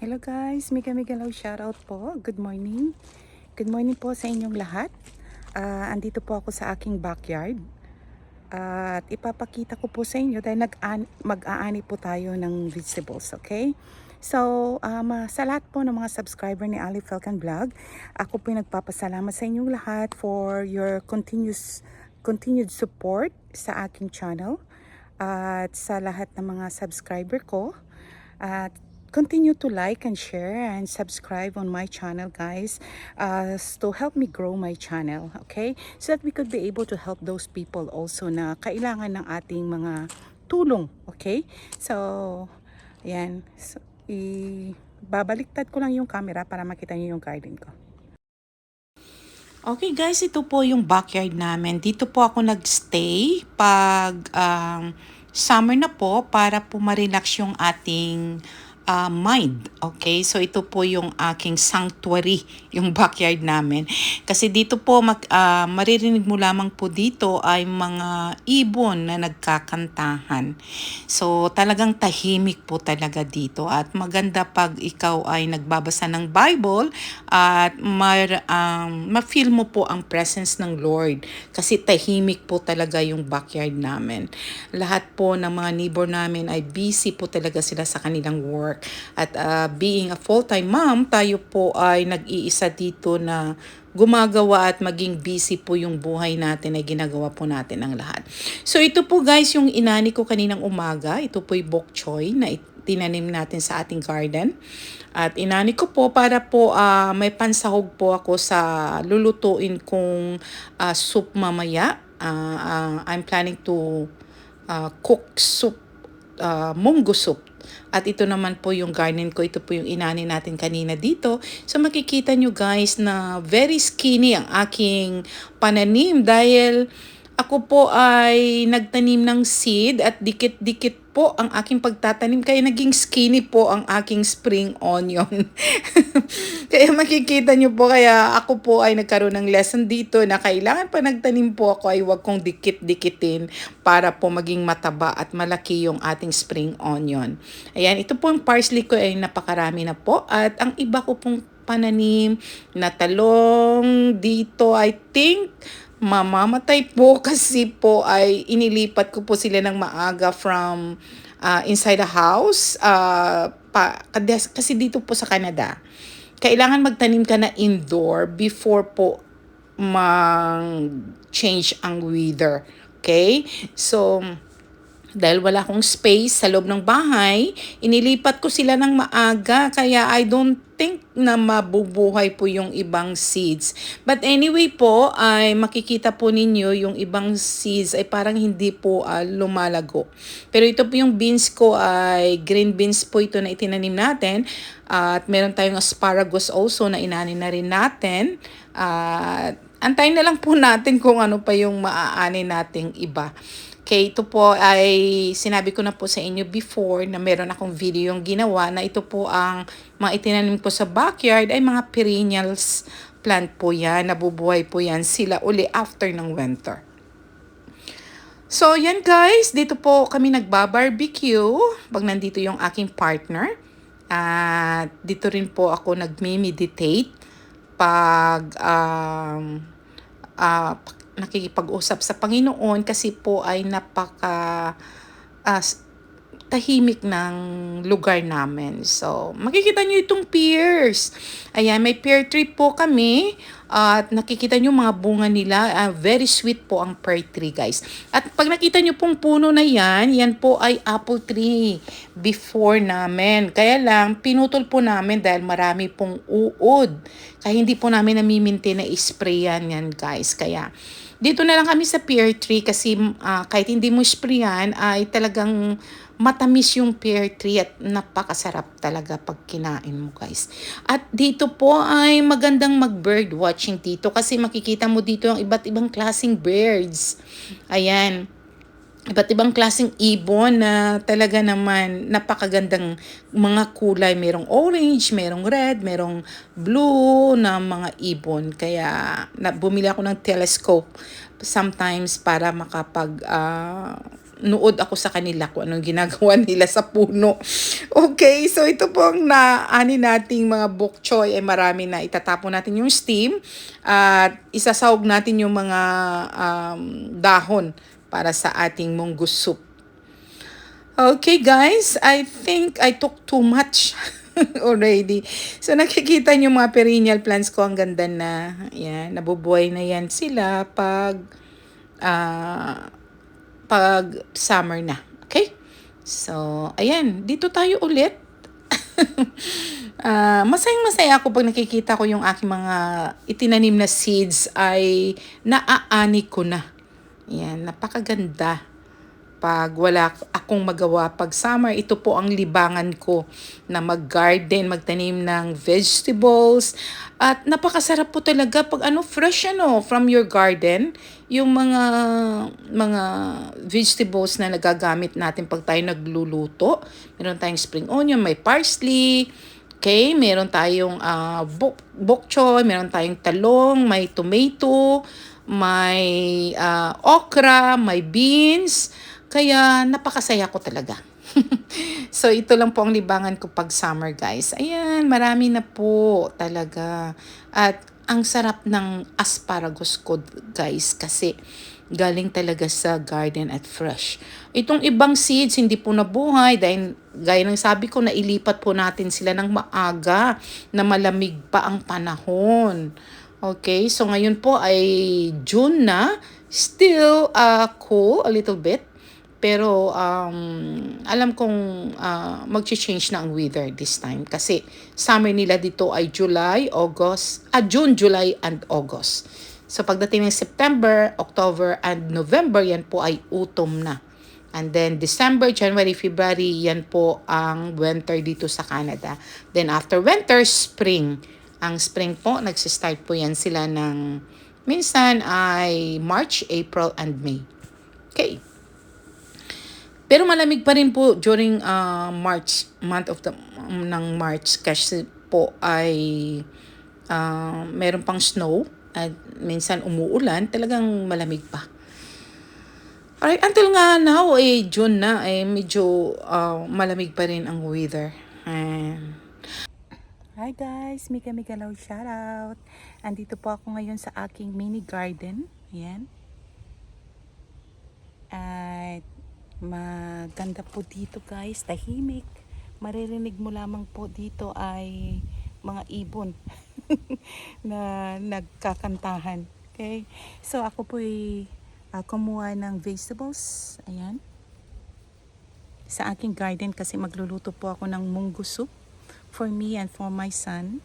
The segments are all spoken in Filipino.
Hello guys, Mika Migalaw shoutout po. Good morning. Good morning po sa inyong lahat. Andito po ako sa aking backyard. At ipapakita ko po sa inyo dahil mag-aani po tayo ng vegetables, okay? So, sa lahat po ng mga subscriber ni Ali Falcon Vlog, ako po nagpapasalamat sa inyong lahat for your continued support sa aking channel. At sa lahat ng mga subscriber ko, at continue to like and share and subscribe on my channel, guys, to help me grow my channel, okay? So that we could be able to help those people also na kailangan ng ating mga tulong, okay? So, ayan. So, babaliktad ko lang yung camera para makita niyo yung garden ko. Okay guys, ito po yung backyard namin. Dito po ako nagstay pag summer na po para po ma-relax yung ating mind. Okay, so ito po yung aking sanctuary, yung backyard namin. Kasi dito po, maririnig mo lamang po dito ay mga ibon na nagkakantahan. So talagang tahimik po talaga dito at maganda pag ikaw ay nagbabasa ng Bible at ma-feel mo po ang presence ng Lord. Kasi tahimik po talaga yung backyard namin. Lahat po ng mga neighbor namin ay busy po talaga sila sa kanilang work. At being a full-time mom, tayo po ay nag-iisa dito na gumagawa at maging busy po yung buhay natin ay ginagawa po natin ang lahat. So ito po guys yung inani ko kaninang umaga. Ito po yung bok choy na tinanim natin sa ating garden. At inani ko po para po may pansahog po ako sa lulutuin kong soup mamaya. I'm planning to cook soup, munggo soup. At ito naman po yung garden ko. Ito po yung inani natin kanina dito. So makikita nyo guys na very skinny ang aking pananim dahil ako po ay nagtanim ng seed at dikit-dikit po ang aking pagtatanim kaya naging skinny po ang aking spring onion. Kaya makikita nyo po, kaya ako po ay nagkaroon ng lesson dito na kailangan pa nagtanim po ako ay huwag kong dikit-dikitin para po maging mataba at malaki yung ating spring onion. Ayan, ito po yung parsley ko ay napakarami na po at ang iba ko pong pananim na talong dito I think mamamatay po kasi po ay inilipat ko po sila ng maaga from inside the house kasi dito po sa Canada kailangan magtanim ka na indoor before po mag-change ang weather. Okay? So, dahil wala akong space sa loob ng bahay, inilipat ko sila ng maaga kaya I don't think na mabubuhay po yung ibang seeds. But anyway po, ay makikita po ninyo yung ibang seeds ay parang hindi po lumalago. Pero ito po yung beans ko ay green beans po ito na itinanim natin. At meron tayong asparagus also na inani na rin natin. Antayin na lang po natin kung ano pa yung maaani nating iba. Okay, ito po ay sinabi ko na po sa inyo before na meron akong video yung ginawa na ito po ang mga itinanim ko sa backyard ay mga perennials plant po yan. Nabubuhay po yan sila uli after ng winter. So yan guys, dito po kami nagbabarbecue pag nandito yung aking partner. At dito rin po ako nagme-meditate pag nakikipag-usap sa Panginoon kasi po ay napaka tahimik ng lugar namin. So, makikita nyo itong pears. Ayan, may pear tree po kami. At nakikita nyo mga bunga nila. Very sweet po ang pear tree, guys. At pag nakita nyo pong puno na yan po ay apple tree before namin. Kaya lang, pinutol po namin dahil marami pong uod. Kaya hindi po namin namiminti na isprayan yan, guys. Kaya, dito na lang kami sa pear tree kasi kahit hindi mo sprayan ay talagang matamis yung pear tree at napakasarap talaga pag kinain mo guys. At dito po ay magandang mag-bird watching dito kasi makikita mo dito yung iba't ibang klaseng birds. Ayan. Iba't ibang klaseng ibon na talaga naman napakagandang mga kulay. Merong orange, merong red, merong blue na mga ibon. Kaya bumili ako ng telescope sometimes para nood ako sa kanila kung anong ginagawa nila sa puno. Okay, so ito pong naani nating mga bok choy ay marami na. Itatapon natin yung steam at isasawag natin yung mga dahon para sa ating munggo soup. Okay guys, I think I took too much already. So nakikita niyo mga perennial plants ko, ang ganda na. Yan, nabubuhay na yan sila ah, pag summer na. Okay? So, ayan, dito tayo ulit. Masayang-masaya ako pag nakikita ko yung aking mga itinanim na seeds ay naaani ko na. Yan, napakaganda. Pag wala akong magawa pag summer, ito po ang libangan ko na mag-garden, magtanim ng vegetables. At napakasarap po talaga pag fresh from your garden, yung mga vegetables na nagagamit natin pag tayo nagluluto. Meron tayong spring onion, may parsley, okay, meron tayong bok choy, meron tayong talong, may tomato, may okra, may beans. Kaya napakasaya ko talaga. So ito lang po ang libangan ko pag summer guys. Ayan, marami na po talaga. At ang sarap ng asparagus ko guys kasi galing talaga sa garden at fresh. Itong ibang seeds hindi po nabuhay dahil gaya ng sabi ko, nailipat po natin sila ng maaga na malamig pa ang panahon. Okay, so ngayon po ay June na. Still cool a little bit. Pero alam kong mag-change na ang weather this time. Kasi summer nila dito ay June, July, and August. So pagdating ng September, October, and November, yan po ay autumn na. And then December, January, February, yan po ang winter dito sa Canada. Then after winter, spring. Ang spring po, nagsistart po yan sila ng minsan ay March, April, and May. Okay. Pero malamig pa rin po during March, ng March kasi po ay meron pang snow at minsan umuulan, talagang malamig pa. Alright, until nga now, June na, medyo malamig pa rin ang weather. Hi guys, Mika Migalaw shoutout. Andito po ako ngayon sa aking mini garden. Ayan. At maganda po dito guys, tahimik. Maririnig mo lamang po dito ay mga ibon na nagkakantahan. Okay? So ako po ay kumuha ng vegetables. Ayan. Sa aking garden kasi magluluto po ako ng munggo soup for me and for my son.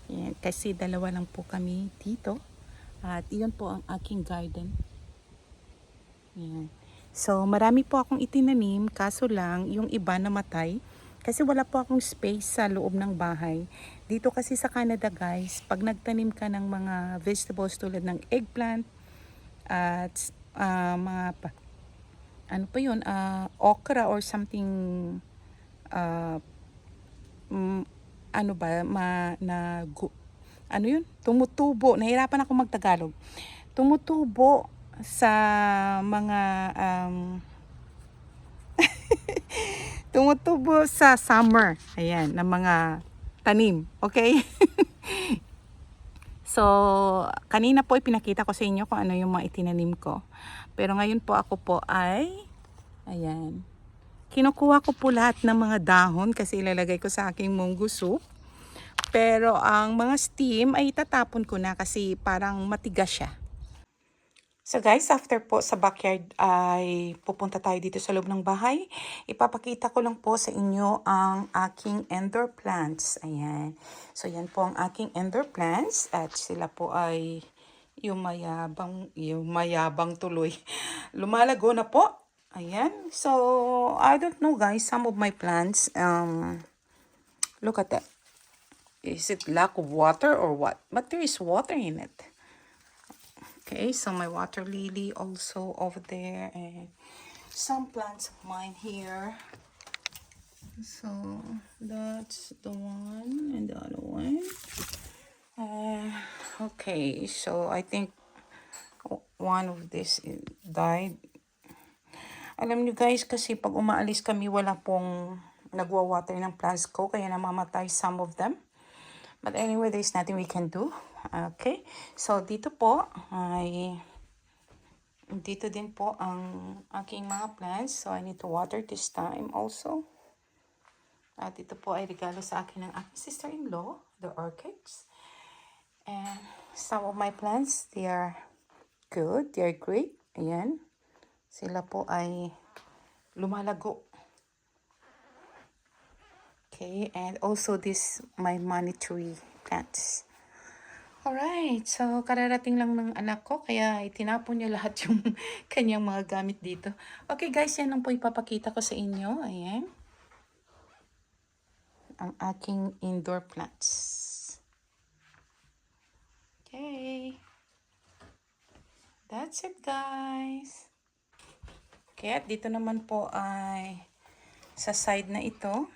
Ayan, kasi dalawa lang po kami dito. At iyon po ang aking garden. Ayan. So, marami po akong itinanim, kaso lang, yung iba namatay. Kasi wala po akong space sa loob ng bahay. Dito kasi sa Canada guys, pag nagtanim ka ng mga vegetables tulad ng eggplant, at okra or something, tumutubo. Nahirapan ako magtagalog. Tumutubo sa mga tumutubo sa summer, ayan, ng mga tanim, okay? So, kanina po pinakita ko sa inyo kung ano yung mga itinanim ko. Pero ngayon po ako po ay, ayan, kinukuha ko po lahat ng mga dahon kasi ilalagay ko sa aking munggo soup. Pero ang mga steam ay itatapon ko na kasi parang matigas siya. So guys, after po sa backyard ay pupunta tayo dito sa loob ng bahay. Ipapakita ko lang po sa inyo ang aking indoor plants. Ayan. So yan po ang aking indoor plants at sila po ay yung mayabang tuloy. Lumalago na po. Ayan. So I don't know guys, some of my plants, look at that. Is it lack of water or what? But there is water in it. Okay, so my water lily also over there, and some plants of mine here. So that's the one and the other one. Okay, so I think one of this died. Alam niyo guys, kasi pag umaalis kami, wala pong nagwa-water ng plants ko, kaya namamatay some of them. But anyway, there's nothing we can do. Okay, so dito po ay dito din po ang aking mga plants. So I need to water this time also. At ito po ay regalo sa akin ng aking sister-in-law, the orchids. And some of my plants, they are good, they are great. Ayan. Sila po ay lumalago. Okay, and also this, my money tree plants. Alright, so kararating lang ng anak ko, kaya itinapon niya lahat yung kanyang mga gamit dito. Okay guys, yan lang po ipapakita ko sa inyo. Ayan. Ang aking indoor plants. Okay. That's it guys. Okay, at dito naman po ay sa side na ito.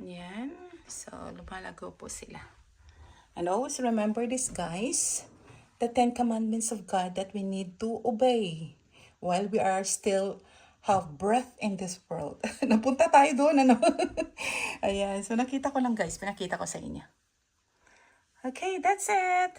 Yan. So, lumalago po sila. And always remember this guys, the 10 commandments of God that we need to obey while we are still have breath in this world. Napunta tayo doon, ano? Ayan, so nakita ko lang guys, pinakita ko sa inyo. Okay, that's it.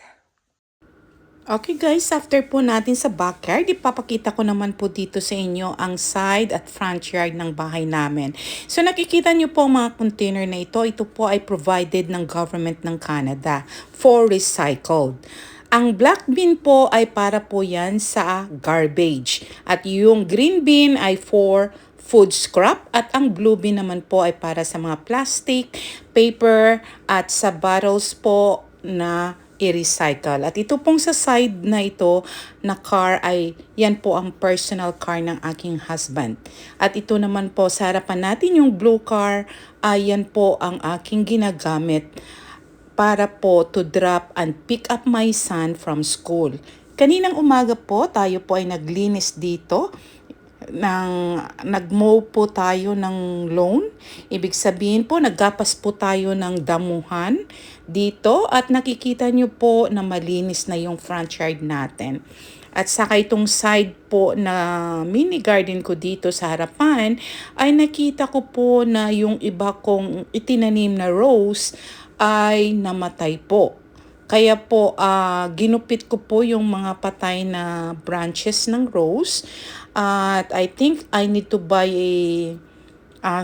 Okay guys, after po natin sa backyard, ipapakita ko naman po dito sa inyo ang side at front yard ng bahay namin. So nakikita nyo po mga container na ito po ay provided ng government ng Canada for recycled. Ang black bin po ay para po yan sa garbage. At yung green bin ay for food scrap at ang blue bin naman po ay para sa mga plastic, paper at sa bottles po na i-recycle. At ito pong sa side na ito na car ay yan po ang personal car ng aking husband. At ito naman po sa harapan natin yung blue car ay yan po ang aking ginagamit para po to drop and pick up my son from school. Kaninang umaga po tayo po ay naglinis dito. Nag-mow po tayo ng lawn. Ibig sabihin po, naggapas po tayo ng damuhan dito at nakikita nyo po na malinis na yung front yard natin. At saka itong side po na mini garden ko dito sa harapan ay nakita ko po na yung iba kong itinanim na rose ay namatay po. Kaya po, ginupit ko po yung mga patay na branches ng rose. At I think I need to buy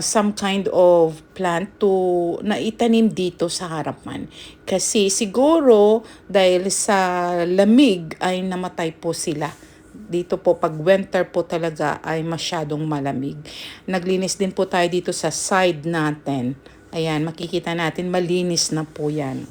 some kind of plant na itanim dito sa harapan. Kasi siguro dahil sa lamig ay namatay po sila. Dito po pag winter po talaga ay masyadong malamig. Naglinis din po tayo dito sa side natin. Ayan, makikita natin malinis na po yan.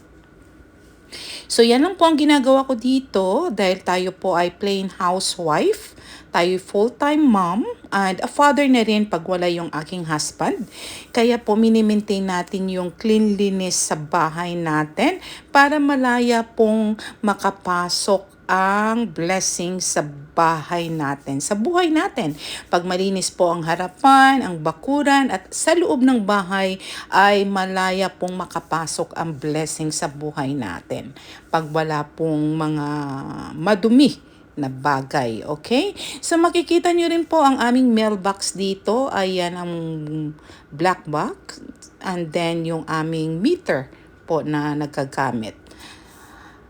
So yan lang po ang ginagawa ko dito dahil tayo po ay plain housewife. Tayo full-time mom and a father na rin pag wala yung aking husband. Kaya po mini-maintain natin yung cleanliness sa bahay natin para malaya pong makapasok ang blessing sa bahay natin, sa buhay natin. Pag malinis po ang harapan, ang bakuran, at sa loob ng bahay ay malaya pong makapasok ang blessing sa buhay natin. Pag wala pong mga madumi na bagay, okay? So makikita nyo rin po ang aming mailbox dito, ayan ang black box, and then yung aming meter po na nagagamit.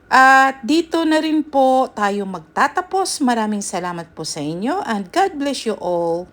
At dito na rin po tayo magtatapos. Maraming salamat po sa inyo and God bless you all.